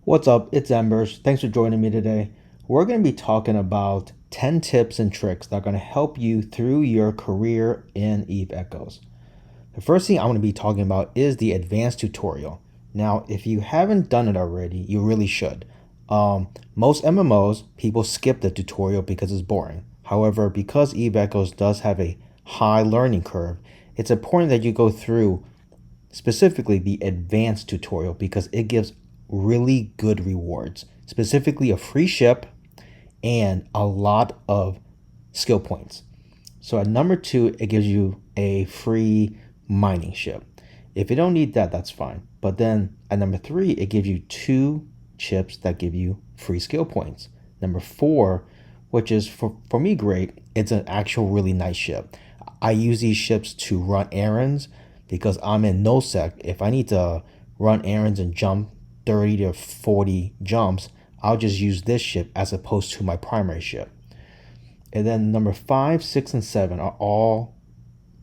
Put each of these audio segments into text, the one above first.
What's up? It's Embers. Thanks for joining me today. We're going to be talking about 10 tips and tricks that are going to help you through your career in Eve Echoes. The first thing I want to be talking about is the advanced tutorial. Now, if you haven't done it already, you really should. Most MMOs, people skip the tutorial because it's boring. However, because Eve Echoes does have a high learning curve, it's important that you go through specifically the advanced tutorial because it gives really good rewards, specifically a free ship and a lot of skill points. So at number 2, it gives you a free mining ship. If you don't need that, that's fine. But then at number 3, it gives you 2 chips that give you free skill points. Number 4, which is for me great, it's an actual really nice ship. I use these ships to run errands because I'm in NoSec. If I need to run errands and jump 30 to 40 jumps, I'll just use this ship as opposed to my primary ship. And then number 5, 6, and 7 are all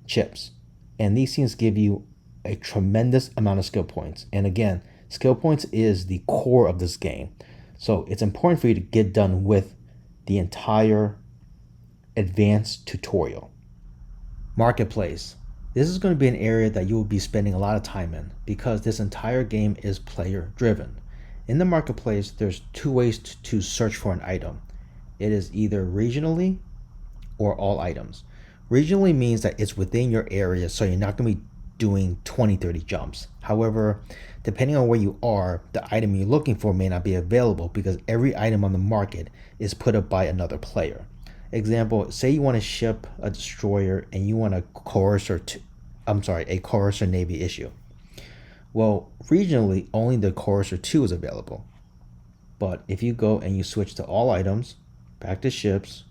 chips. And these things give you a tremendous amount of skill points. And again, skill points is the core of this game. So it's important for you to get done with the entire advanced tutorial. Marketplace. This is going to be an area that you will be spending a lot of time in because this entire game is player driven. In the marketplace, there's 2 ways to search for an item. It is either regionally or all items. Regionally means that it's within your area, so you're not going to be doing 20, 30 jumps. However, depending on where you are, the item you're looking for may not be available because every item on the market is put up by another player. Example, say you want to ship a destroyer and you want a Courser Navy issue. Well, regionally, only the Courser 2 is available. But if you go and you switch to all items, back to ships,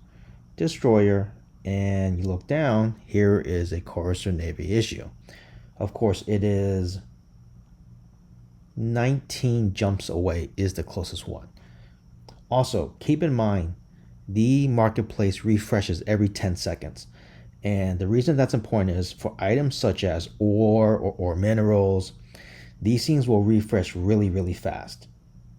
destroyer, and you look down, here is a Courser Navy issue. Of course, it is 19 jumps away is the closest one. Also, keep in mind, the marketplace refreshes every 10 seconds. And the reason that's important is for items such as ore or minerals, these things will refresh really, really fast.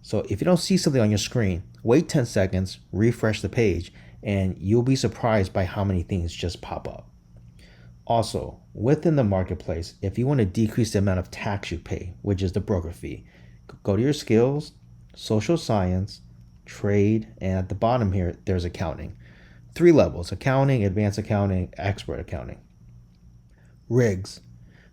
So if you don't see something on your screen, wait 10 seconds, refresh the page, and you'll be surprised by how many things just pop up. Also, within the marketplace, if you want to decrease the amount of tax you pay, which is the broker fee, go to your skills, social science, trade, and at the bottom here, there's accounting. 3 levels: accounting, advanced accounting, expert accounting. Rigs.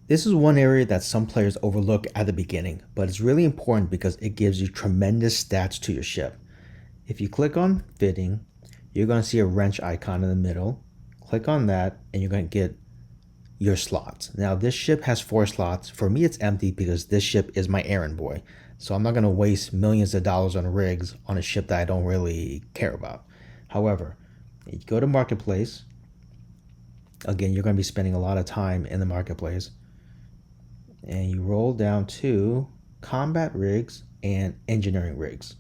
This is one area that some players overlook at the beginning, but it's really important because it gives you tremendous stats to your ship. If you click on fitting, you're going to see a wrench icon in the middle. Click on that and you're going to get your slots. Now this ship has 4 slots. For me it's empty because this ship is my errand boy. So I'm not going to waste millions of dollars on rigs on a ship that I don't really care about. However, you go to marketplace. Again, you're going to be spending a lot of time in the marketplace. And you roll down to combat rigs and engineering rigs.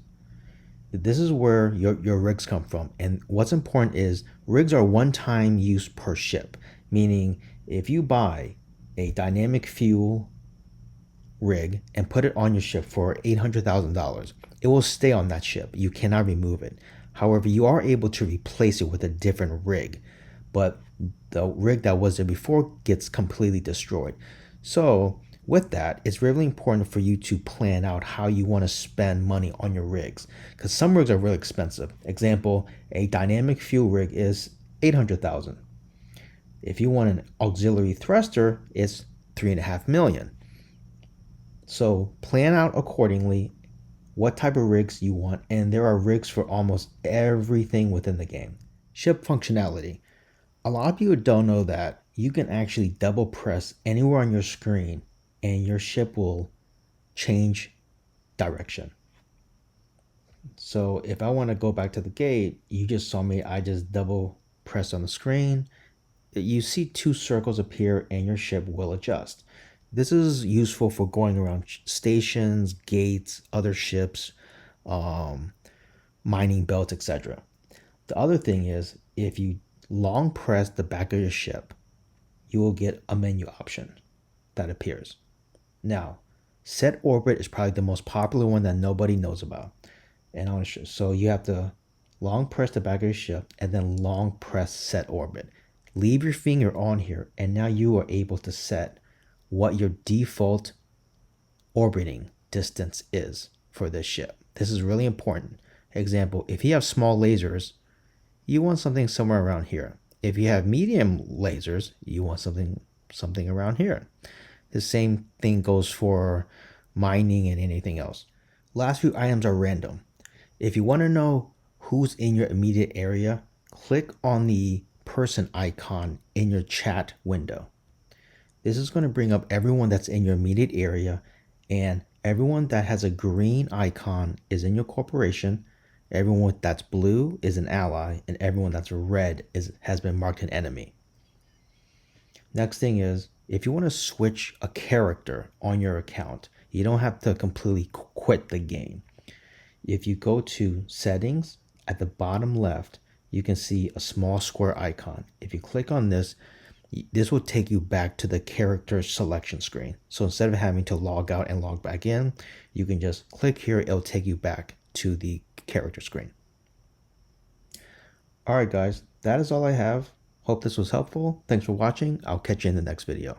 This is where your rigs come from. And what's important is rigs are one-time use per ship, meaning if you buy a dynamic fuel rig and put it on your ship for $800,000, it will stay on that ship. You cannot remove it. However, you are able to replace it with a different rig, but the rig that was there before gets completely destroyed. So with that, it's really important for you to plan out how you want to spend money on your rigs, because some rigs are really expensive. Example, a dynamic fuel rig is $800,000. If you want an auxiliary thruster, it's $3.5 million. So plan out accordingly what type of rigs you want, and there are rigs for almost everything within the game. Ship functionality. A lot of people don't know that you can actually double press anywhere on your screen and your ship will change direction. So if I want to go back to the gate, you just saw me, I just double press on the screen. You see 2 circles appear and your ship will adjust. This is useful for going around stations, gates, other ships, mining belts, etc. The other thing is, if you long press the back of your ship, you will get a menu option that appears. Now, Set orbit is probably the most popular one that nobody knows about. And I want to show. So you have to long press the back of your ship and then long press set orbit. Leave your finger on here, and now you are able to set what your default orbiting distance is for this ship. This is really important. Example, if you have small lasers, you want something somewhere around here. If you have medium lasers, you want something around here. The same thing goes for mining and anything else. Last few items are random. If you want to know who's in your immediate area, click on the person icon in your chat window. This is going to bring up everyone that's in your immediate area, and everyone that has a green icon is in your corporation. Everyone that's blue is an ally, and everyone that's red has been marked an enemy. Next thing is, if you want to switch a character on your account, you don't have to completely quit the game. If you go to settings, at the bottom left, you can see a small square icon. If you click on this, this will take you back to the character selection screen. So instead of having to log out and log back in, you can just click here. It'll take you back to the character screen. All right, guys, that is all I have. Hope this was helpful. Thanks for watching. I'll catch you in the next video.